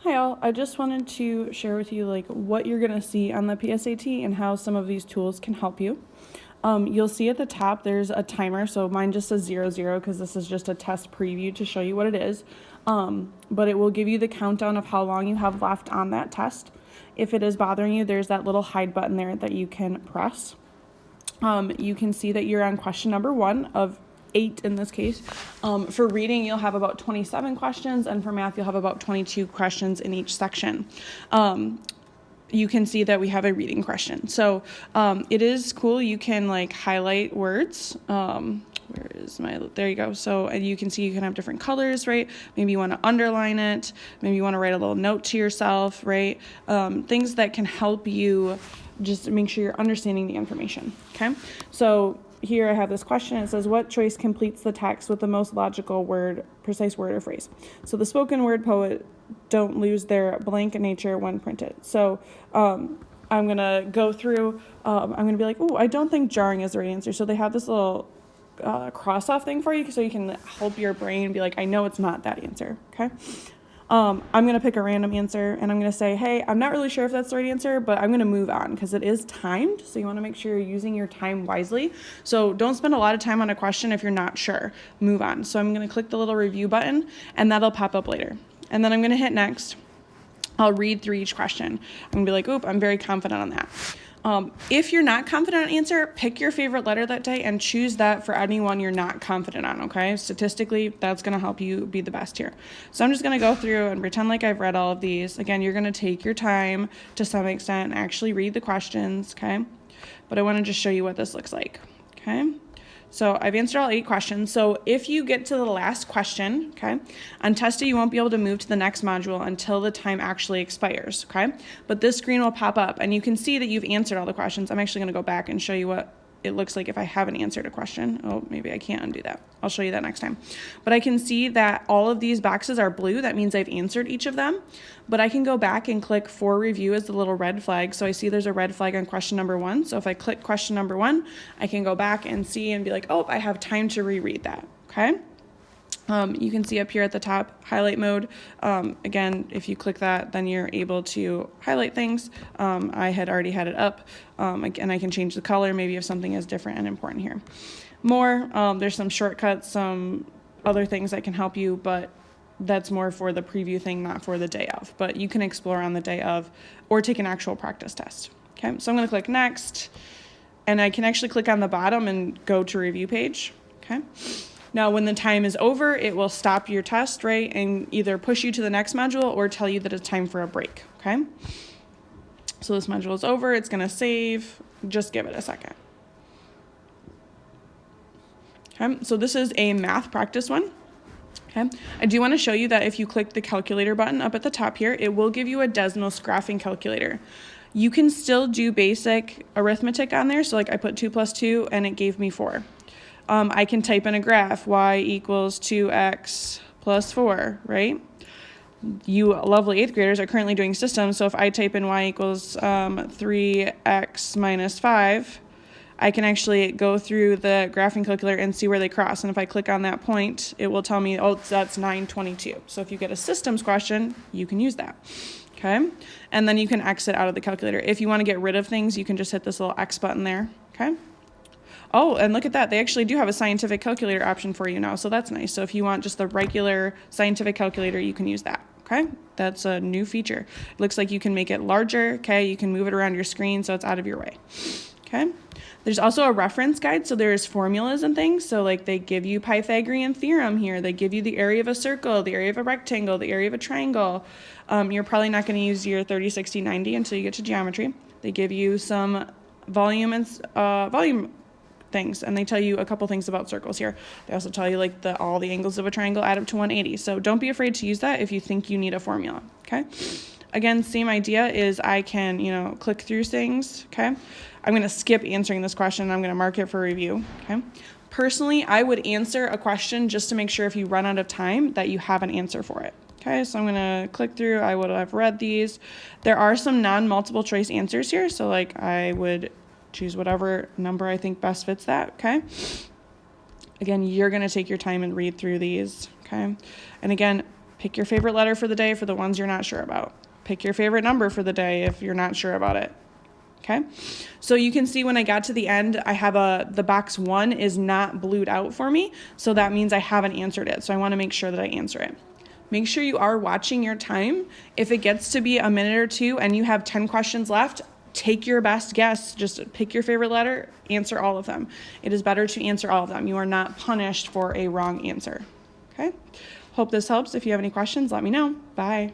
Hi all, I just wanted to share with you what you're gonna see on the PSAT and how some of these tools can help you. You'll see at the top there's a timer, so mine just says 00 because this is just a test preview to show you what it is. But it will give you the countdown of how long you have left on that test. If it is bothering you, there's that little hide button there that you can press. You can see that you're on question number 1 of 8 in this case. For reading, you'll have about 27 questions, and for math, you'll have about 22 questions in each section. You can see that we have a reading question. So it is cool. You can highlight words. There you go. So, and you can see you can have different colors, right? Maybe you want to underline it. Maybe you want to write a little note to yourself, right? Things that can help you just make sure you're understanding the information, okay? So here I have this question. It says, what choice completes the text with the most logical word, precise word or phrase? So the spoken word poet don't lose their blank nature when printed. So I'm going to go through, I'm going to be like, oh, I don't think jarring is the right answer. So they have this little cross-off thing for you so you can help your brain be like, I know it's not that answer, okay? I'm going to pick a random answer and I'm going to say, hey, I'm not really sure if that's the right answer, but I'm going to move on because it is timed. So you want to make sure you're using your time wisely. So don't spend a lot of time on a question if you're not sure. Move on. So I'm going to click the little review button and that'll pop up later. And then I'm going to hit next. I'll read through each question. I'm going to be like, oop, I'm very confident on that. If you're not confident on an answer, pick your favorite letter that day and choose that for anyone you're not confident on, okay? Statistically, that's going to help you be the best here. So I'm just going to go through and pretend like I've read all of these. Again, you're going to take your time to some extent and actually read the questions, okay? But I want to just show you what this looks like, okay? So I've answered all 8 questions. So if you get to the last question, okay, on test day, you won't be able to move to the next module until the time actually expires, okay? But this screen will pop up and you can see that you've answered all the questions. I'm actually going to go back and show you what it looks like if I haven't answered a question. Oh, maybe I can't undo that. I'll show you that next time. But I can see that all of these boxes are blue. That means I've answered each of them. But I can go back and click for review as the little red flag. So I see there's a red flag on question number 1. So if I click question number 1, I can go back and see and be like, oh, I have time to reread that, okay? You can see up here at the top, highlight mode. Again, if you click that, then you're able to highlight things. I had already had it up, and I can change the color, maybe if something is different and important here. More, there's some shortcuts, some other things that can help you, but that's more for the preview thing, not for the day of. But you can explore on the day of or take an actual practice test. Okay, so I'm going to click next, and I can actually click on the bottom and go to review page. Okay. Now, when the time is over, it will stop your test, right, and either push you to the next module or tell you that it's time for a break, okay? So this module is over. It's going to save. Just give it a second. Okay, so this is a math practice one. Okay, I do want to show you that if you click the calculator button up at the top here, it will give you a Desmos graphing calculator. You can still do basic arithmetic on there. So I put 2 plus 2 and it gave me 4. I can type in a graph, y equals 2x plus 4, right? You lovely 8th graders are currently doing systems, so if I type in y equals 3x minus 5, I can actually go through the graphing calculator and see where they cross. And if I click on that point, it will tell me, oh, that's 922. So if you get a systems question, you can use that, okay? And then you can exit out of the calculator. If you want to get rid of things, you can just hit this little X button there, okay? Oh, and look at that. They actually do have a scientific calculator option for you now, so that's nice. So if you want just the regular scientific calculator, you can use that, okay? That's a new feature. It looks like you can make it larger, okay? You can move it around your screen so it's out of your way, okay? There's also a reference guide, so there's formulas and things. So they give you Pythagorean theorem here. They give you the area of a circle, the area of a rectangle, the area of a triangle. You're probably not going to use your 30, 60, 90 until you get to geometry. They give you some volume things, and they tell you a couple things about circles here. They also tell you all the angles of a triangle add up to 180. So don't be afraid to use that if you think you need a formula, okay? Again, same idea is I can, click through things, okay? I'm going to skip answering this question. I'm going to mark it for review, okay? Personally, I would answer a question just to make sure if you run out of time that you have an answer for it. Okay, so I'm going to click through. I would have read these. There are some non-multiple choice answers here. So I would choose whatever number I think best fits that, okay? Again, you're going to take your time and read through these, okay? And again, Pick your favorite letter for the day for the ones you're not sure about. Pick your favorite number for the day if you're not sure about it. Okay, so you can see when I got to the end, I have the box 1 is not blued out for me, so that means I haven't answered it. So I want to make sure that I answer it. Make sure you are watching your time. If it gets to be a minute or two and you have 10 questions left, take your best guess. Just pick your favorite letter, answer all of them. It is better to answer all of them. You are not punished for a wrong answer. Okay, hope this helps. If you have any questions, let me know. Bye.